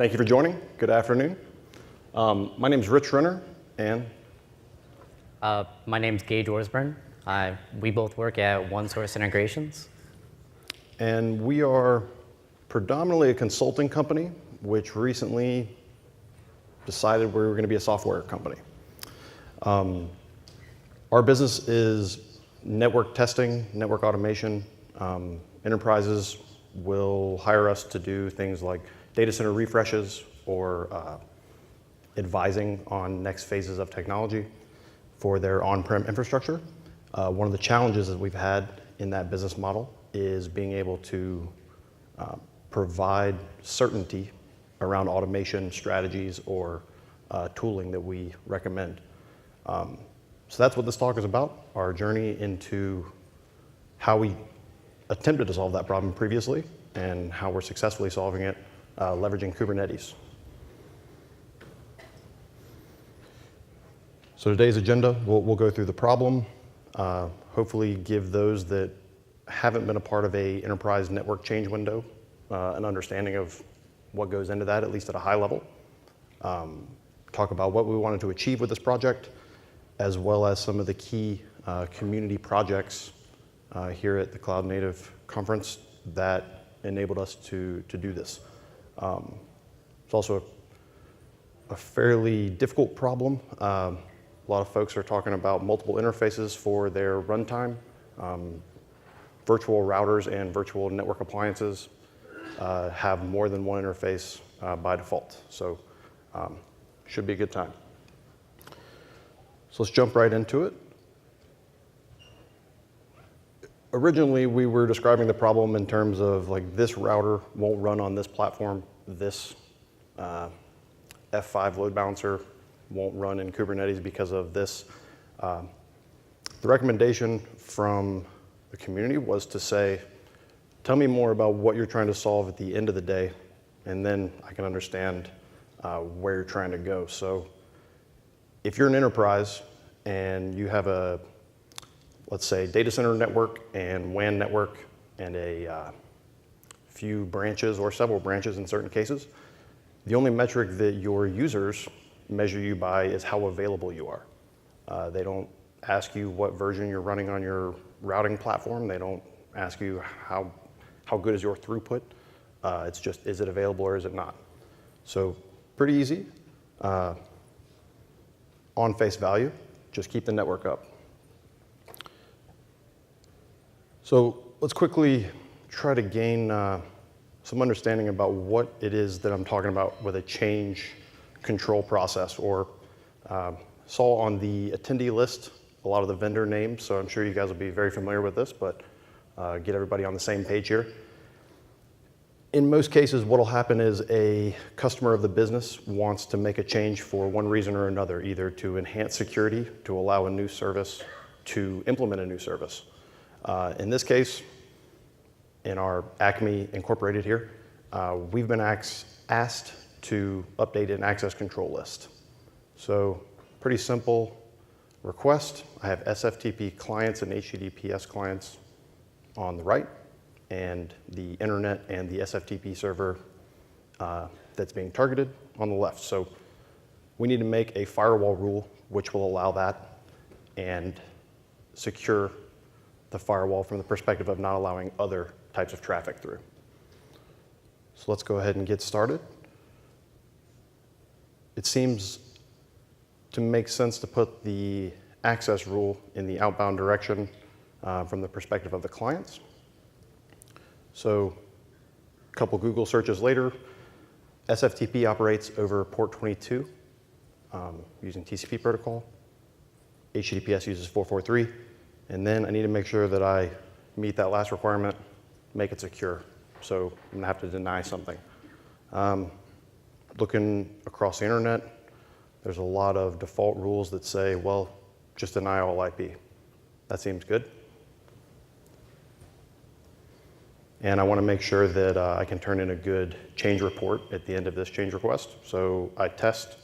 Thank you for joining. Good afternoon. My name is Rich Renner, and my name's Gage Orsburn. We both work at OneSource Integrations. And we are predominantly a consulting company, which recently decided we were going to be a software company. Our business is network testing, network automation. Enterprises will hire us to do things like data center refreshes or advising on next phases of technology for their on-prem infrastructure. One of the challenges that we've had in that business model is being able to provide certainty around automation strategies or tooling that we recommend. So that's what this talk is about, our journey into how we attempted to solve that problem previously and how we're successfully solving it leveraging Kubernetes. So today's agenda, we'll go through the problem, hopefully give those that haven't been a part of a enterprise network change window an understanding of what goes into that, at least at a high level. Talk about what we wanted to achieve with this project, as well as some of the key community projects here at the Cloud Native Conference that enabled us to do this. It's also a fairly difficult problem. A lot of folks are talking about multiple interfaces for their runtime. Virtual routers and virtual network appliances have more than one interface by default. So should be a good time. So let's jump right into it. Originally, we were describing the problem in terms of like this router won't run on this platform. This F5 load balancer won't run in Kubernetes because of this. The recommendation from the community was to say, tell me more about what you're trying to solve at the end of the day, and then I can understand where you're trying to go. So if you're an enterprise and you have a, let's say, data center network and WAN network and a few branches or several branches in certain cases, the only metric that your users measure you by is how available you are. They don't ask you what version you're running on your routing platform. They don't ask you how good is your throughput. It's just, is it available or is it not? So pretty easy. On face value, just keep the network up. So let's quickly try to gain some understanding about what it is that I'm talking about with a change control process, or saw on the attendee list a lot of the vendor names, so I'm sure you guys will be very familiar with this, but get everybody on the same page here. In most cases, what will happen is a customer of the business wants to make a change for one reason or another, either to enhance security, to allow a new service, to implement a new service. In this case, in our Acme Incorporated here, we've been asked to update an access control list. So pretty simple request. I have SFTP clients and HTTPS clients on the right, and the internet and the SFTP server that's being targeted on the left. So we need to make a firewall rule which will allow that and secure the firewall from the perspective of not allowing other types of traffic through. So let's go ahead and get started. It seems to make sense to put the access rule in the outbound direction from the perspective of the clients. So a couple Google searches later, SFTP operates over port 22 using TCP protocol. HTTPS uses 443. And then I need to make sure that I meet that last requirement, make it secure. So I'm gonna have to deny something. Looking across the internet, there's a lot of default rules that say, well, just deny all IP. That seems good. And I want to make sure that I can turn in a good change report at the end of this change request. So I test,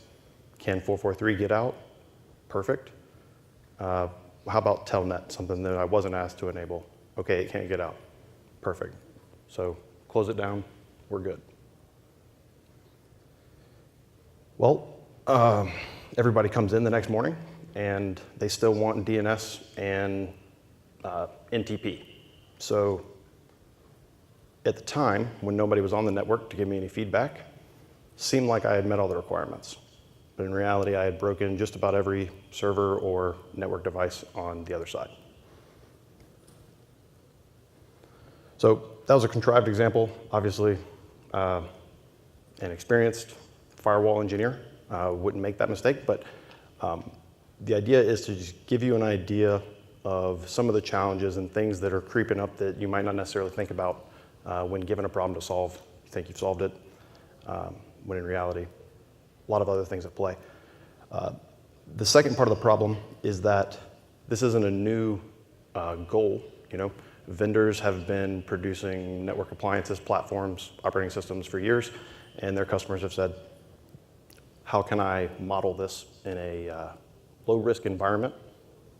can 443 get out? Perfect. How about telnet, something that I wasn't asked to enable? Okay, it can't get out. Perfect. So close it down, we're good. Well, everybody comes in the next morning and they still want DNS and NTP. So at the time, when nobody was on the network to give me any feedback, seemed like I had met all the requirements. But in reality, I had broken just about every server or network device on the other side. So that was a contrived example. Obviously, an experienced firewall engineer wouldn't make that mistake, but the idea is to just give you an idea of some of the challenges and things that are creeping up that you might not necessarily think about when given a problem to solve. You think you've solved it, when in reality, a lot of other things at play. The second part of the problem is that this isn't a new goal. Vendors have been producing network appliances, platforms, operating systems for years, and their customers have said, how can I model this in a low-risk environment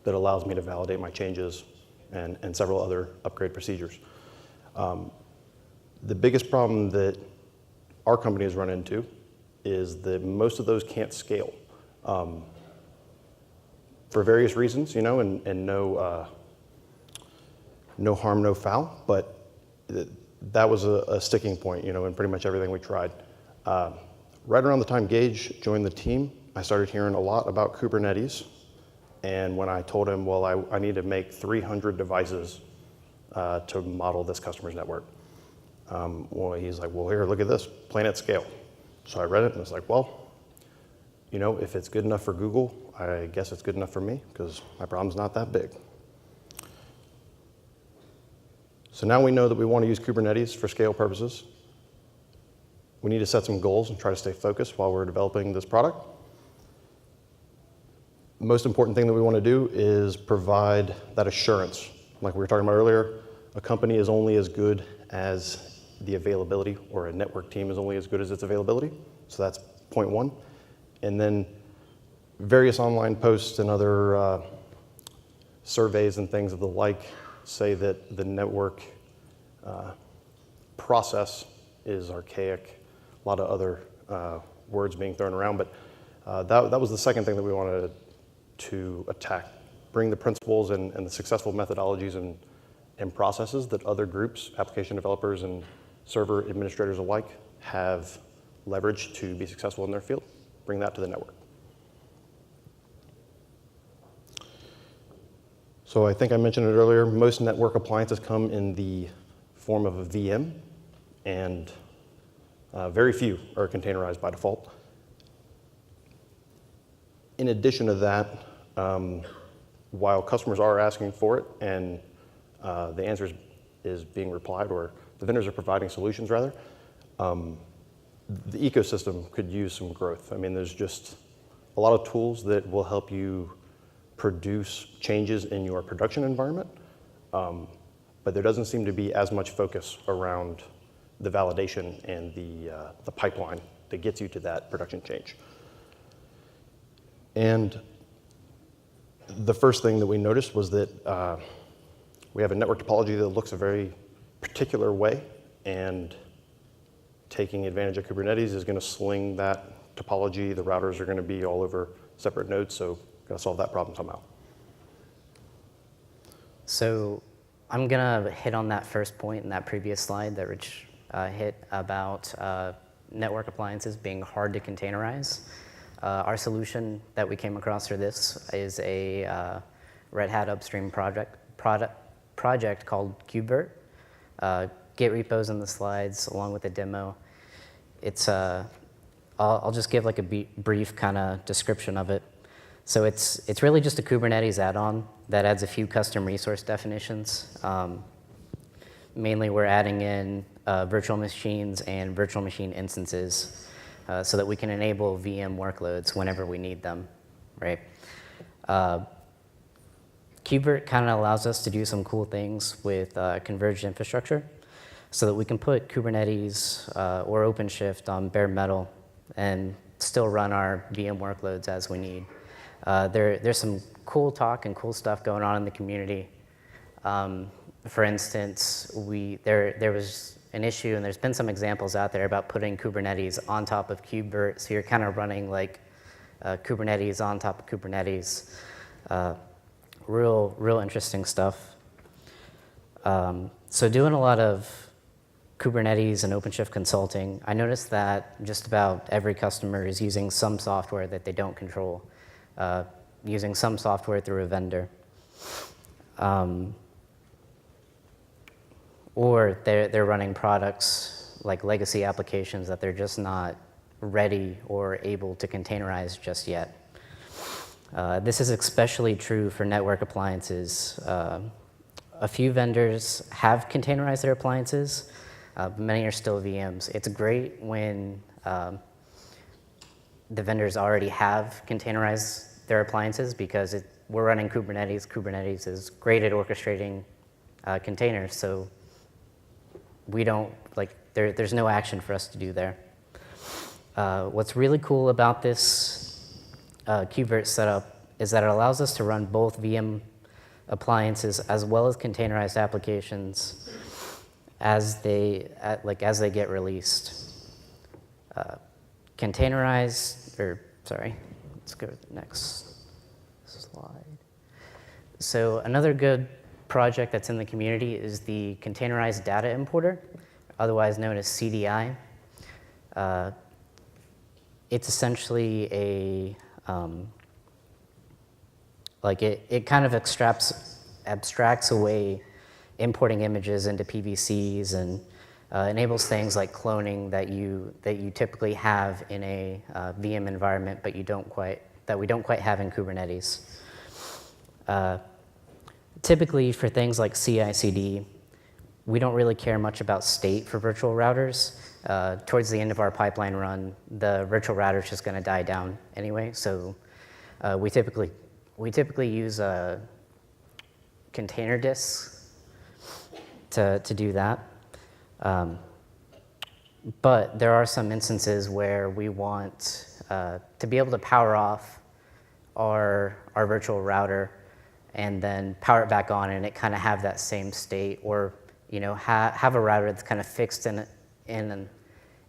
that allows me to validate my changes and several other upgrade procedures? The biggest problem that our company has run into is that most of those can't scale for various reasons, and no harm, no foul, but that was a sticking point, in pretty much everything we tried. Right around the time Gage joined the team, I started hearing a lot about Kubernetes, and when I told him, well, I need to make 300 devices to model this customer's network, well, he's like, well, here, look at this, planet scale. So I read it and was like, well, if it's good enough for Google, I guess it's good enough for me, because my problem's not that big. So now we know that we want to use Kubernetes for scale purposes. We need to set some goals and try to stay focused while we're developing this product. The most important thing that we want to do is provide that assurance. Like we were talking about earlier, a company is only as good as the availability, or a network team is only as good as its availability. So that's point one. And then various online posts and other surveys and things of the like say that the network process is archaic, a lot of other words being thrown around, but that was the second thing that we wanted to attack. Bring the principles and the successful methodologies and processes that other groups, application developers and server administrators alike, have leveraged to be successful in their field. Bring that to the network. So I think I mentioned it earlier, most network appliances come in the form of a VM, and very few are containerized by default. In addition to that, while customers are asking for it and the answer is being replied, or the vendors are providing solutions rather, the ecosystem could use some growth. I mean, there's just a lot of tools that will help you produce changes in your production environment, but there doesn't seem to be as much focus around the validation and the pipeline that gets you to that production change. And the first thing that we noticed was that we have a network topology that looks a very particular way, and taking advantage of Kubernetes is going to sling that topology. The routers are going to be all over separate nodes, so got to solve that problem somehow. So I'm going to hit on that first point in that previous slide that Rich hit about network appliances being hard to containerize. Our solution that we came across for this is a Red Hat upstream project called KubeVirt. Git repos in the slides along with a demo. It's I'll just give like a brief kind of description of it. So it's really just a Kubernetes add-on that adds a few custom resource definitions. Mainly we're adding in virtual machines and virtual machine instances so that we can enable VM workloads whenever we need them, right? KubeVirt kind of allows us to do some cool things with converged infrastructure so that we can put Kubernetes or OpenShift on bare metal and still run our VM workloads as we need. There's some cool talk and cool stuff going on in the community. For instance, there was an issue, and there's been some examples out there about putting Kubernetes on top of KubeVirt, so you're kind of running like Kubernetes on top of Kubernetes. Real interesting stuff. So doing a lot of Kubernetes and OpenShift consulting, I noticed that just about every customer is using some software that they don't control, using some software through a vendor. Or they're running products like legacy applications that they're just not ready or able to containerize just yet. This is especially true for network appliances. A few vendors have containerized their appliances, but many are still VMs. It's great when the vendors already have containerized their appliances because we're running Kubernetes. Kubernetes is great at orchestrating containers, so we don't, there's no action for us to do there. What's really cool about this KubeVirt setup is that it allows us to run both VM appliances as well as containerized applications as they get released. Let's go to the next slide. So another good project that's in the community is the Containerized Data Importer, otherwise known as CDI. It's essentially a, it kind of abstracts away importing images into PVCs and enables things like cloning that you typically have in a VM environment, but we don't quite have in Kubernetes. Typically, for things like CI/CD, we don't really care much about state for virtual routers. Towards the end of our pipeline run, the virtual router is just going to die down anyway. So we typically use container disks to do that. But there are some instances where we want to be able to power off our virtual router and then power it back on, and it kind of have that same state, or have a router that's kind of fixed in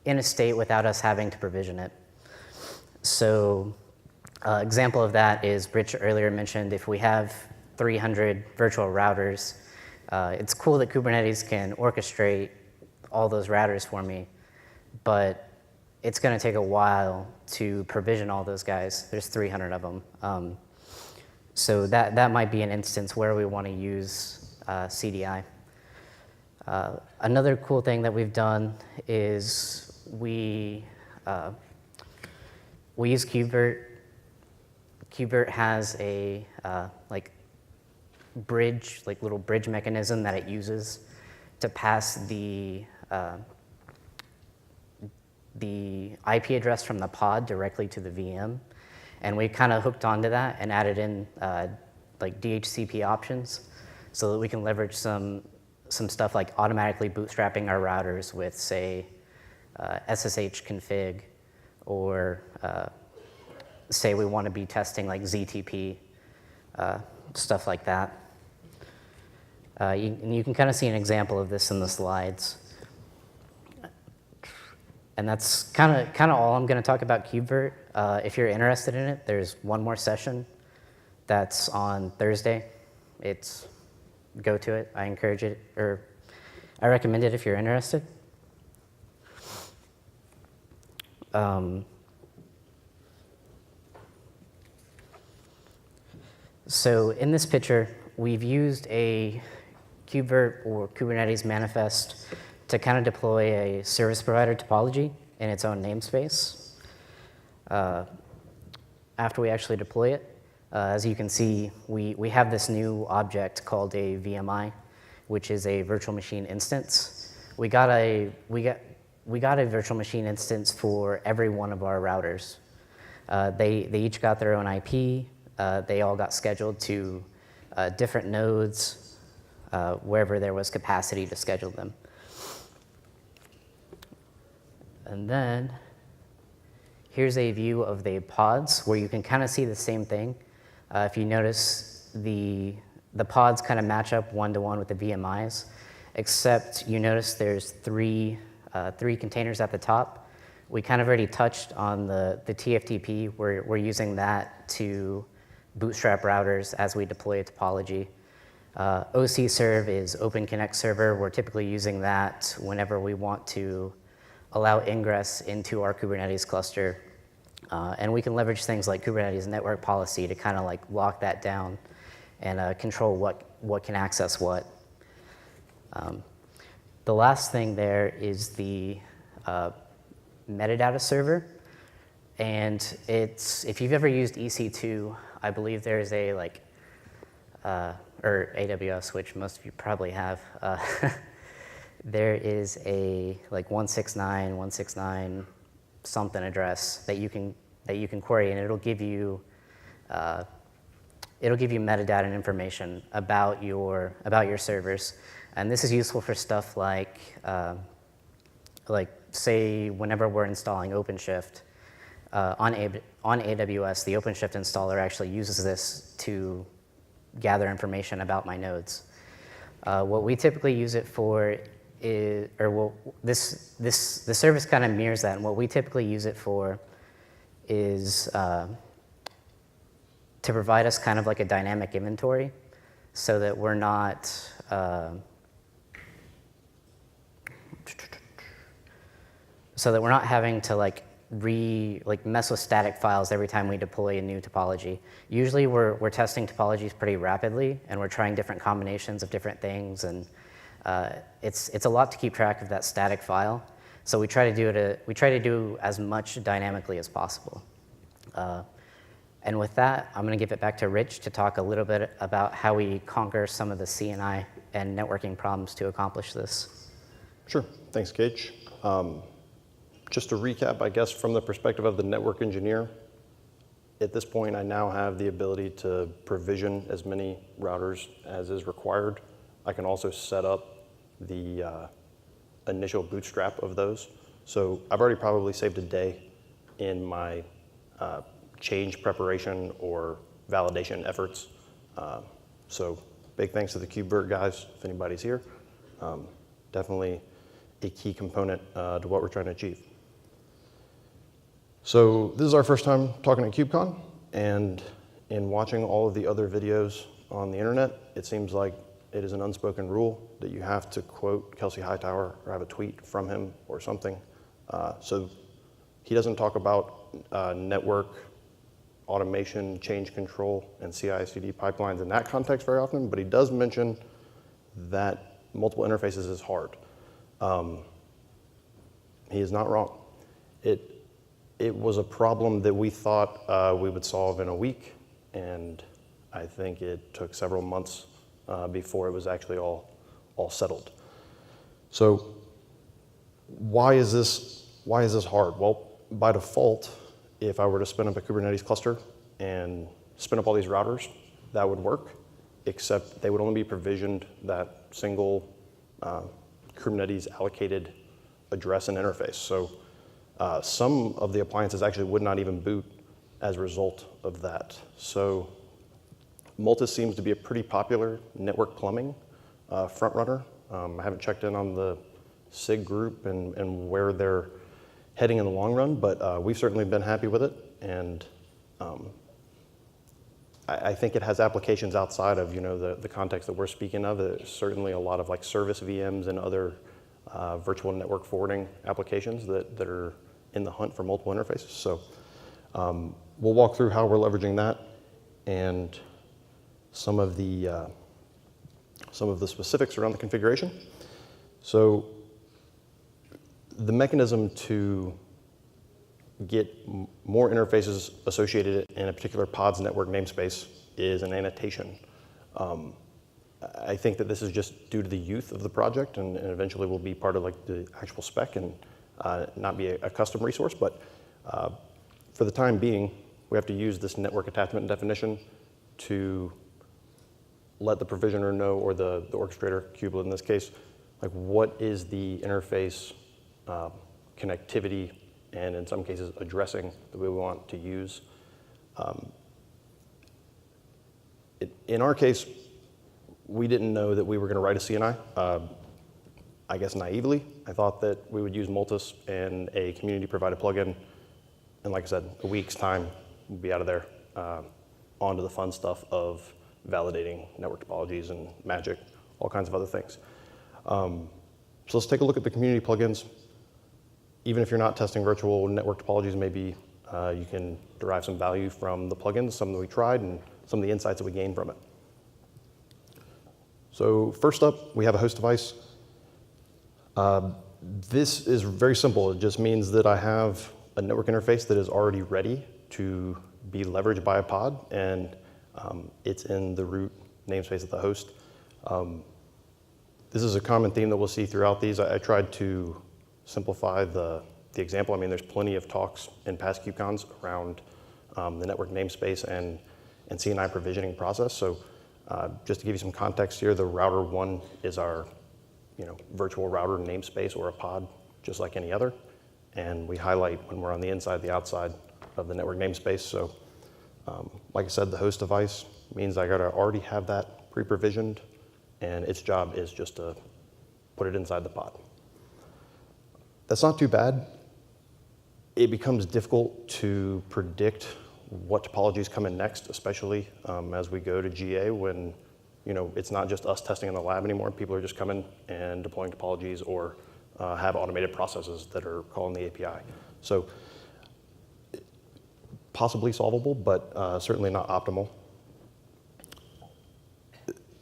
a state without us having to provision it. So example of that is Rich earlier mentioned if we have 300 virtual routers, it's cool that Kubernetes can orchestrate all those routers for me, but it's going to take a while to provision all those guys. There's 300 of them. So that might be an instance where we want to use CDI. Another cool thing that we've done is we use KubeVirt. KubeVirt has a little bridge mechanism that it uses to pass the IP address from the pod directly to the VM. And we kind of hooked onto that and added in DHCP options so that we can leverage some stuff like automatically bootstrapping our routers with, say, SSH config, or say we want to be testing like ZTP, stuff like that. You can kind of see an example of this in the slides. And that's kind of all I'm going to talk about KubeVirt. If you're interested in it, there's one more session that's on Thursday. Go to it. I encourage it, or I recommend it if you're interested. So in this picture, we've used a KubeVirt or Kubernetes manifest to kind of deploy a service provider topology in its own namespace. After we actually deploy it, as you can see, we have this new object called a VMI, which is a virtual machine instance. We got a virtual machine instance for every one of our routers. They each got their own IP. They all got scheduled to different nodes wherever there was capacity to schedule them. And then here's a view of the pods where you can kind of see the same thing. If you notice, the pods kind of match up one-to-one with the VMIs. except you notice there's three containers at the top. We kind of already touched on the TFTP. We're using that to bootstrap routers as we deploy a topology. OCServe is Open Connect Server. We're typically using that whenever we want to allow ingress into our Kubernetes cluster. And we can leverage things like Kubernetes network policy to kind of like lock that down and control what can access what. The last thing there is the metadata server. And if you've ever used EC2, I believe there is a or AWS, which most of you probably have, there is a 169.169 something address that you can query, and it'll give you metadata and information about your servers. And this is useful for stuff like say whenever we're installing OpenShift on AWS, the OpenShift installer actually uses this to gather information about my nodes. What we typically use it for is, the service kind of mirrors that, and what we typically use it for is to provide us kind of like a dynamic inventory, so that we're not having to mess with static files every time we deploy a new topology. Usually we're testing topologies pretty rapidly, and we're trying different combinations of different things, and it's a lot to keep track of that static file. So we try to do as much dynamically as possible. And with that, I'm going to give it back to Rich to talk a little bit about how we conquer some of the CNI and networking problems to accomplish this. Sure. Thanks, Gage. Just to recap, I guess, from the perspective of the network engineer, at this point, I now have the ability to provision as many routers as is required. I can also set up the initial bootstrap of those. So I've already probably saved a day in my change preparation or validation efforts. So big thanks to the KubeVirt guys, if anybody's here. Definitely a key component to what we're trying to achieve. So this is our first time talking at KubeCon, and in watching all of the other videos on the internet, it seems like it is an unspoken rule that you have to quote Kelsey Hightower or have a tweet from him or something. So he doesn't talk about network automation, change control, and CI/CD pipelines in that context very often, but he does mention that multiple interfaces is hard. He is not wrong. It was a problem that we thought we would solve in a week, and I think it took several months before it was actually all settled. So why is this hard? Well, by default, if I were to spin up a Kubernetes cluster and spin up all these routers, that would work, except they would only be provisioned that single Kubernetes allocated address and interface. So some of the appliances actually would not even boot as a result of that. So Multus seems to be a pretty popular network plumbing frontrunner. I haven't checked in on the SIG group and where they're heading in the long run, but we've certainly been happy with it. And I think it has applications outside of the context that we're speaking of. There's certainly a lot of like service VMs and other virtual network forwarding applications that are in the hunt for multiple interfaces. So we'll walk through how we're leveraging that and some of the specifics around the configuration. So the mechanism to get more interfaces associated in a particular pod's network namespace is an annotation. I think that this is just due to the youth of the project, and eventually will be part of like the actual spec and not be a custom resource. But for the time being, we have to use this network attachment definition to let the provisioner know, or the orchestrator, kubelet in this case, like what is the interface connectivity, and in some cases addressing that we want to use. In our case, we didn't know that we were going to write a CNI. I guess naively, I thought that we would use Multus and a community-provided plugin, and like I said, a week's time, we'll be out of there, onto the fun stuff of validating network topologies and magic, all kinds of other things. So let's take a look at the community plugins. Even if you're not testing virtual network topologies, maybe you can derive some value from the plugins, some that we tried, and some of the insights that we gained from it. So first up, we have a host device. This is very simple. It just means that I have a network interface that is already ready to be leveraged by a pod, and it's in the root namespace of the host. This is a common theme that we'll see throughout these. I tried to simplify the example. I mean, there's plenty of talks in past KubeCons around the network namespace and CNI provisioning process. So just to give you some context here, the router 1 is our virtual router namespace or a pod, just like any other. And we highlight when we're on the inside, the outside of the network namespace. So like I said, the host device means I gotta already have that pre-provisioned, and its job is just to put it inside the pod. That's not too bad. It becomes difficult to predict what topologies come in next, especially as we go to GA when it's not just us testing in the lab anymore. People are just coming and deploying topologies or have automated processes that are calling the API. So possibly solvable, but certainly not optimal.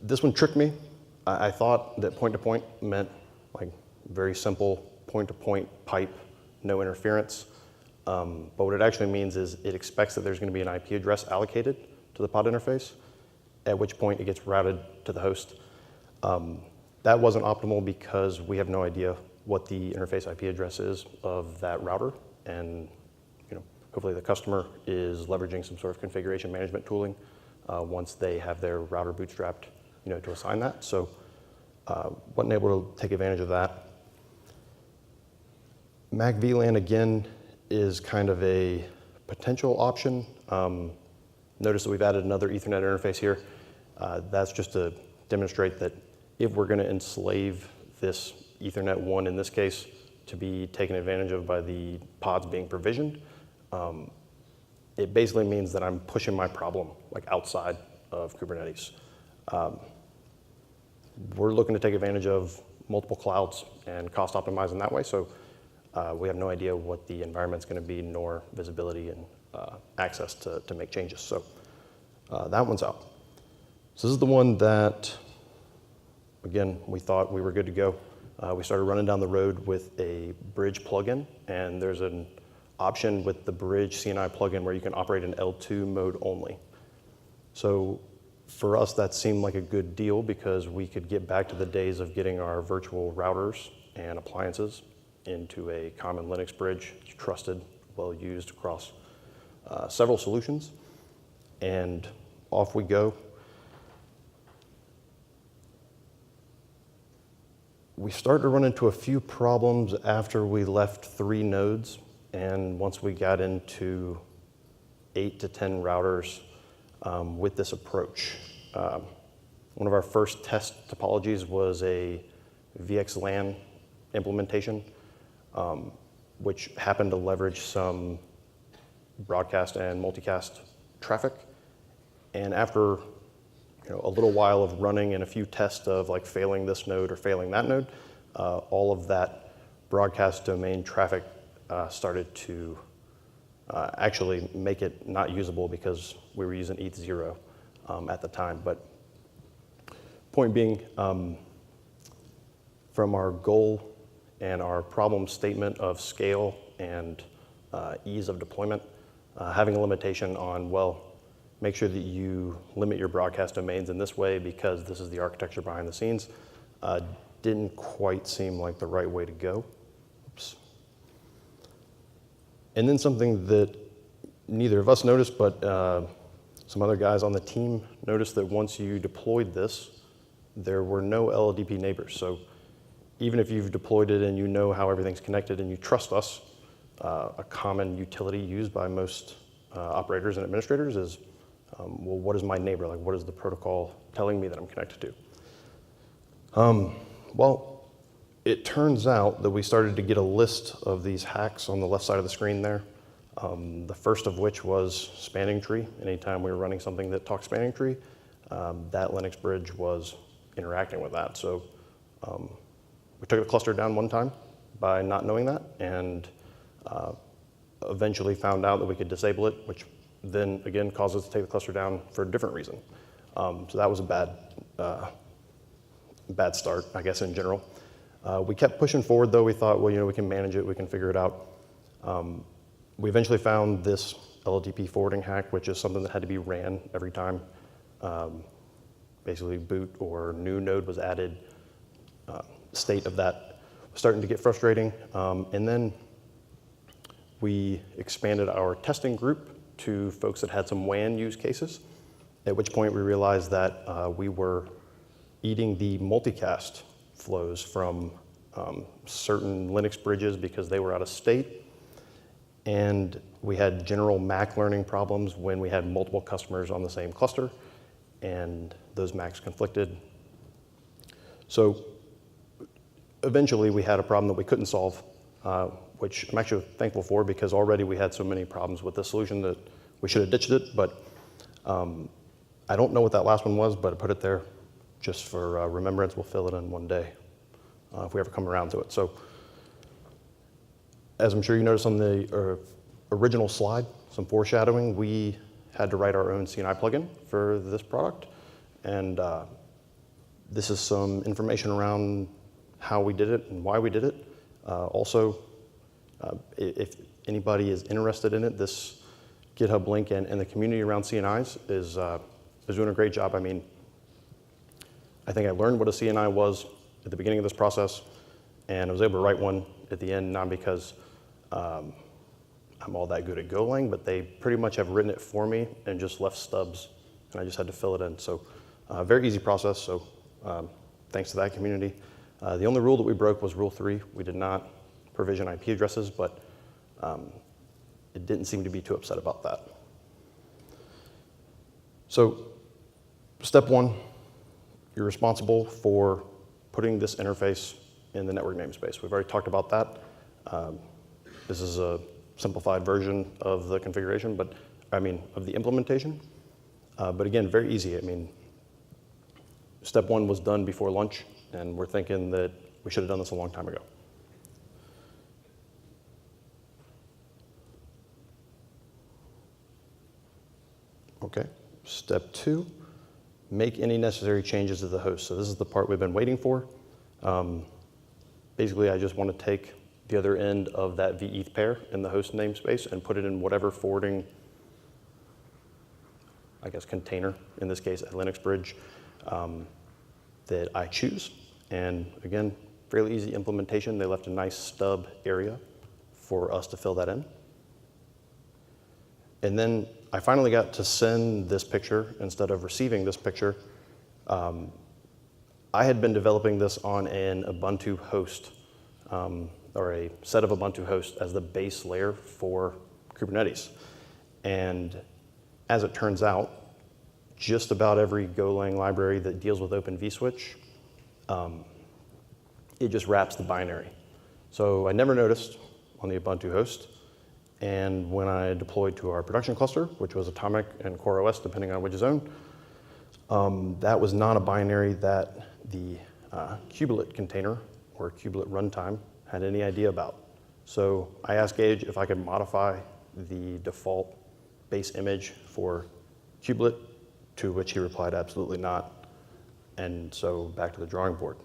This one tricked me. I thought that point-to-point meant like very simple point-to-point pipe, no interference. But what it actually means is it expects that there's going to be an IP address allocated to the pod interface, at which point it gets routed to the host. That wasn't optimal because we have no idea what the interface IP address is of that router, and hopefully the customer is leveraging some sort of configuration management tooling once they have their router bootstrapped to assign that. So wasn't able to take advantage of that. Mac VLAN again is kind of a potential option. Notice that we've added another Ethernet interface here. That's just to demonstrate that if we're going to enslave this Ethernet 1 in this case to be taken advantage of by the pods being provisioned, it basically means that I'm pushing my problem like outside of Kubernetes. We're looking to take advantage of multiple clouds and cost optimize in that way. So we have no idea what the environment's going to be, nor visibility and access to make changes. So that one's out. So this is the one that, again, we thought we were good to go. We started running down the road with a bridge plugin, and there's an option with the bridge CNI plugin where you can operate in L2 mode only. So for us, that seemed like a good deal because we could get back to the days of getting our virtual routers and appliances into a common Linux bridge, trusted, well used across several solutions, and off we go. We started to run into a few problems after we left 3 nodes, and once we got into 8 to 10 routers with this approach. One of our first test topologies was a VXLAN implementation, which happened to leverage some broadcast and multicast traffic. And after a little while of running and a few tests of like failing this node or failing that node, all of that broadcast domain traffic started to actually make it not usable because we were using ETH0 at the time. But point being, from our goal and our problem statement of scale and ease of deployment, having a limitation on, well, make sure that you limit your broadcast domains in this way because this is the architecture behind the scenes, didn't quite seem like the right way to go. Oops. And then something that neither of us noticed, but some other guys on the team noticed that once you deployed this, there were no LLDP neighbors. So even if you've deployed it and you know how everything's connected and you trust us, a common utility used by most operators and administrators is, well, what is my neighbor? Like, what is the protocol telling me that I'm connected to? Well, it turns out that we started to get a list of these hacks on the left side of the screen there. The first of which was spanning tree. Anytime we were running something that talked spanning tree, that Linux bridge was interacting with that. So we took the cluster down one time by not knowing that, and eventually found out that we could disable it, which then again caused us to take the cluster down for a different reason. So that was a bad start, I guess, in general. We kept pushing forward, though. We thought, well, we can manage it, we can figure it out. We eventually found this lidp forwarding hack, which is something that had to be ran every time basically boot or new node was added. State of that was starting to get frustrating. And then we expanded our testing group to folks that had some WAN use cases, at which point we realized that we were eating the multicast flows from certain Linux bridges because they were out of state. And we had general MAC learning problems when we had multiple customers on the same cluster, and those MACs conflicted. So eventually we had a problem that we couldn't solve, which I'm actually thankful for, because already we had so many problems with the solution that we should have ditched it. But I don't know what that last one was, but I put it there just for remembrance. We'll fill it in one day if we ever come around to it. So as I'm sure you noticed on the original slide, some foreshadowing, we had to write our own CNI plugin for this product. And this is some information around how we did it and why we did it. Also, if anybody is interested in it, this GitHub link and the community around CNIs is doing a great job. I mean, I think I learned what a CNI was at the beginning of this process, and I was able to write one at the end, not because I'm all that good at Golang, but they pretty much have written it for me and just left stubs, and I just had to fill it in. So very easy process, so thanks to that community. The only rule that we broke was rule 3. We did not provision IP addresses, but it didn't seem to be too upset about that. So step 1, you're responsible for putting this interface in the network namespace. We've already talked about that. This is a simplified version of the configuration, but of the implementation. But again, very easy. I mean, step 1 was done before lunch, and we're thinking that we should have done this a long time ago. Okay, step 2, make any necessary changes to the host. So this is the part we've been waiting for. Basically, I just want to take the other end of that veth pair in the host namespace and put it in whatever forwarding, I guess, container, in this case, a Linux bridge, that I choose. And again, fairly easy implementation. They left a nice stub area for us to fill that in. And then I finally got to send this picture instead of receiving this picture. I had been developing this on an Ubuntu host, or a set of Ubuntu hosts as the base layer for Kubernetes. And as it turns out, just about every Golang library that deals with Open vSwitch, it just wraps the binary. So I never noticed on the Ubuntu host. And when I deployed to our production cluster, which was Atomic and CoreOS, depending on which zone, that was not a binary that the Kubelet container or Kubelet runtime had any idea about. So I asked Gage if I could modify the default base image for Kubelet, to which he replied, absolutely not. And so back to the drawing board.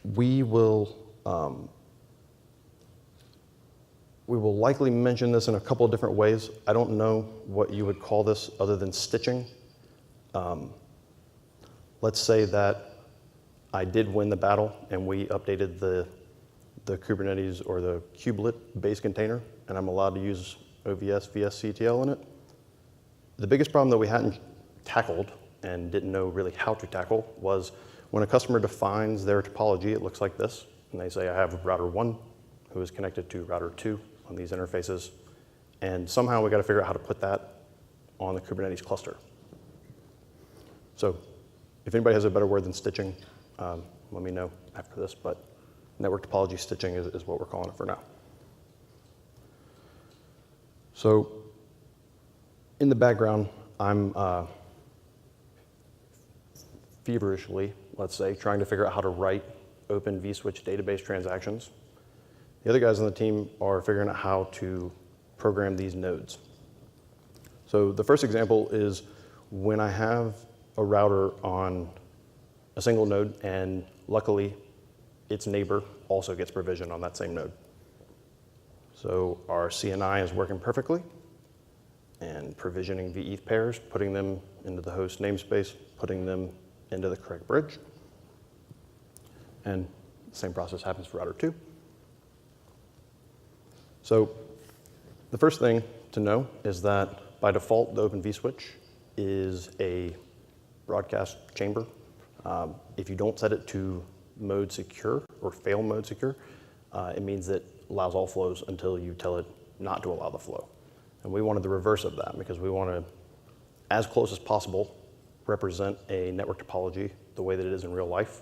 We will likely mention this in a couple of different ways. I don't know what you would call this other than stitching. Let's say that I did win the battle and we updated the Kubernetes or the Kubelet base container, and I'm allowed to use OVS VSCTL in it. The biggest problem that we hadn't tackled and didn't know really how to tackle was when a customer defines their topology, it looks like this, and they say, I have router 1 who is connected to router 2 on these interfaces, and somehow we got to figure out how to put that on the Kubernetes cluster. So If anybody has a better word than stitching, let me know after this, but network topology stitching is what we're calling it for now. So in the background, I'm feverishly, let's say, trying to figure out how to write open vSwitch database transactions. The other guys on the team are figuring out how to program these nodes. So the first example is when I have a router on a single node, and luckily its neighbor also gets provisioned on that same node. So our CNI is working perfectly, and provisioning vETH pairs, putting them into the host namespace, putting them into the correct bridge. And the same process happens for router 2. So the first thing to know is that by default, the Open vSwitch is a broadcast chamber. If you don't set it to mode secure or fail mode secure, it means that it allows all flows until you tell it not to allow the flow. And we wanted the reverse of that because we want to, as close as possible, represent a network topology the way that it is in real life.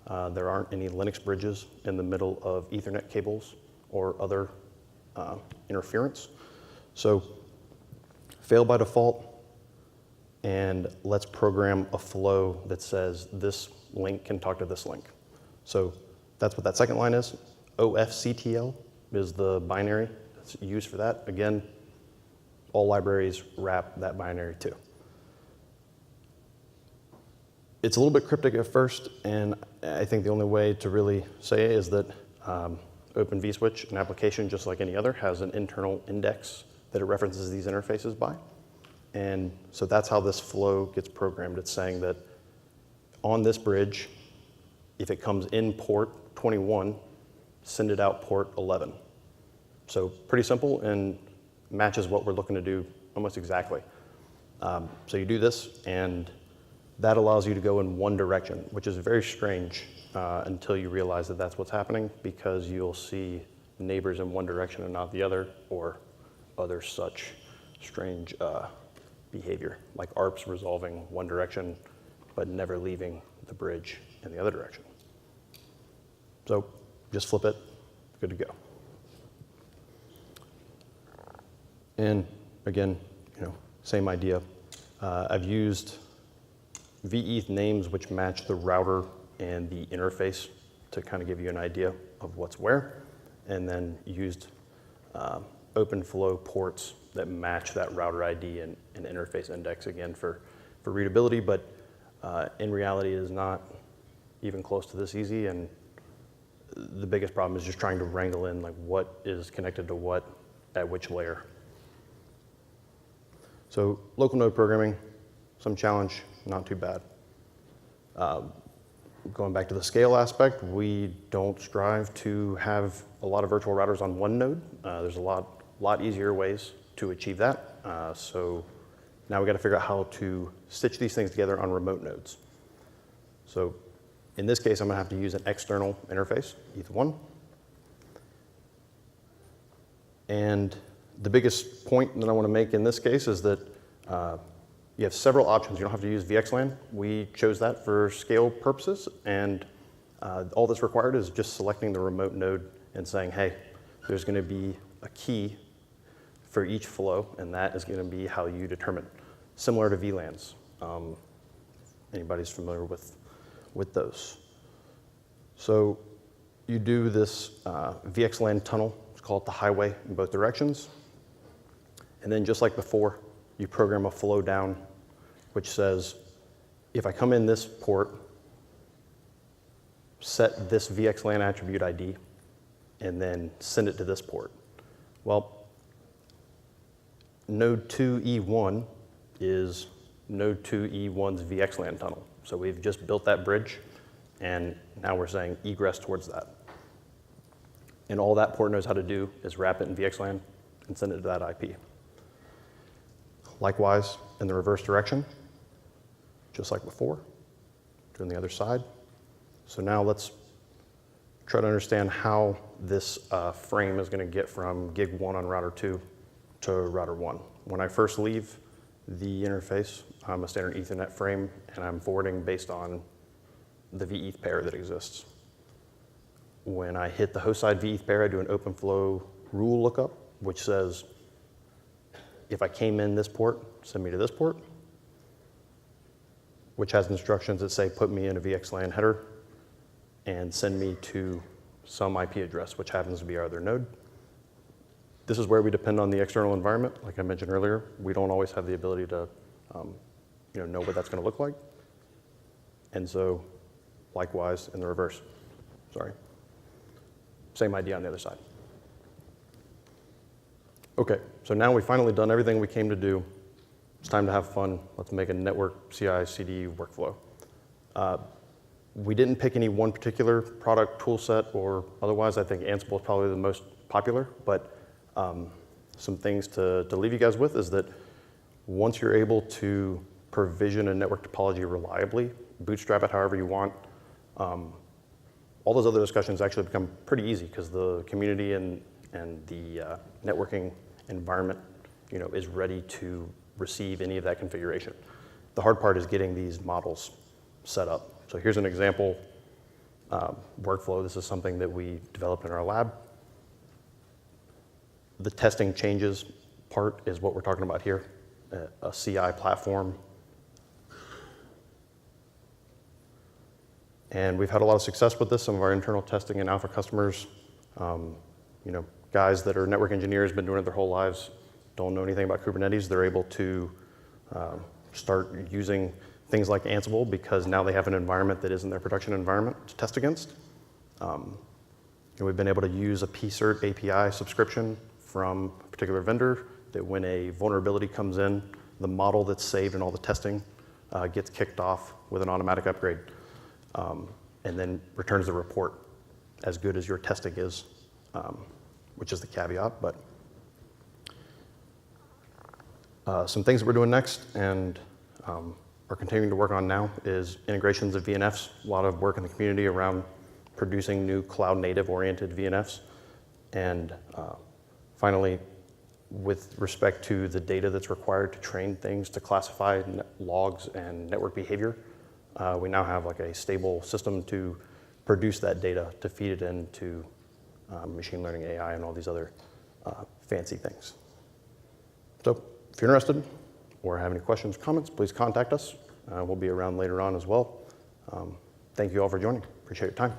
There aren't any Linux bridges in the middle of Ethernet cables or other interference. So fail by default, and let's program a flow that says this link can talk to this link. So that's what that second line is. OFCTL is the binary that's used for that. Again, all libraries wrap that binary too. It's a little bit cryptic at first, and I think the only way to really say it is that Open vSwitch, an application just like any other, has an internal index that it references these interfaces by. And so that's how this flow gets programmed. It's saying that on this bridge, if it comes in port 21, send it out port 11. So pretty simple and matches what we're looking to do almost exactly. So you do this, and that allows you to go in one direction, which is very strange until you realize that that's what's happening, because you'll see neighbors in one direction and not the other, or other such strange behavior, like ARPs resolving one direction but never leaving the bridge in the other direction. So just flip it, good to go. And again, same idea. I've used vETH names which match the router and the interface to kind of give you an idea of what's where, and then used open flow ports that match that router ID and interface index again for readability, but in reality it is not even close to this easy, and the biggest problem is just trying to wrangle in like what is connected to what at which layer. So local node programming, some challenge, not too bad. Going back to the scale aspect, we don't strive to have a lot of virtual routers on one node. There's a lot easier ways to achieve that. So now we got to figure out how to stitch these things together on remote nodes. So in this case, I'm going to have to use an external interface, ETH1. And the biggest point that I want to make in this case is that you have several options. You don't have to use VXLAN. We chose that for scale purposes, and all that's required is just selecting the remote node and saying, hey, there's going to be a key for each flow, and that is going to be how you determine. Similar to VLANs. Anybody's familiar with those. So you do this VXLAN tunnel. It's called the highway in both directions. And then just like before, you program a flow down which says, if I come in this port, set this VXLAN attribute ID, and then send it to this port. Well, node 2E1 is node 2E1's VXLAN tunnel. So we've just built that bridge, and now we're saying egress towards that. And all that port knows how to do is wrap it in VXLAN and send it to that IP. Likewise, in the reverse direction, just like before, doing the other side. So now let's try to understand how this frame is going to get from gig 1 on router 2 to router 1. When I first leave the interface, a standard Ethernet frame, and I'm forwarding based on the vEth pair that exists. When I hit the host side vEth pair, I do an OpenFlow rule lookup, which says, if I came in this port, send me to this port, which has instructions that say, put me in a VXLAN header and send me to some IP address, which happens to be our other node. This is where we depend on the external environment. Like I mentioned earlier, we don't always have the ability to know what that's going to look like. And so likewise in the reverse. Sorry. Same idea on the other side. OK, so now we've finally done everything we came to do. It's time to have fun. Let's make a network CI/CD workflow. We didn't pick any one particular product tool set or otherwise. I think Ansible is probably the most popular. But some things to leave you guys with is that once you're able to provision a network topology reliably, bootstrap it however you want, all those other discussions actually become pretty easy because the community and the networking environment is ready to receive any of that configuration. The hard part is getting these models set up. So here's an example workflow. This is something that we developed in our lab. The testing changes part is what we're talking about here, a CI platform. And we've had a lot of success with this. Some of our internal testing and alpha customers, guys that are network engineers, been doing it their whole lives, don't know anything about Kubernetes. They're able to start using things like Ansible because now they have an environment that isn't their production environment to test against. We've been able to use a PCERT API subscription from a particular vendor that when a vulnerability comes in, the model that's saved in all the testing gets kicked off with an automatic upgrade and then returns the report as good as your testing is, which is the caveat. But some things that we're doing next and are continuing to work on now is integrations of VNFs. A lot of work in the community around producing new cloud-native oriented VNFs. And finally, with respect to the data that's required to train things to classify logs and network behavior, we now have like a stable system to produce that data to feed it into machine learning, AI, and all these other fancy things. So if you're interested or have any questions or comments, please contact us. We'll be around later on as well. Thank you all for joining. Appreciate your time.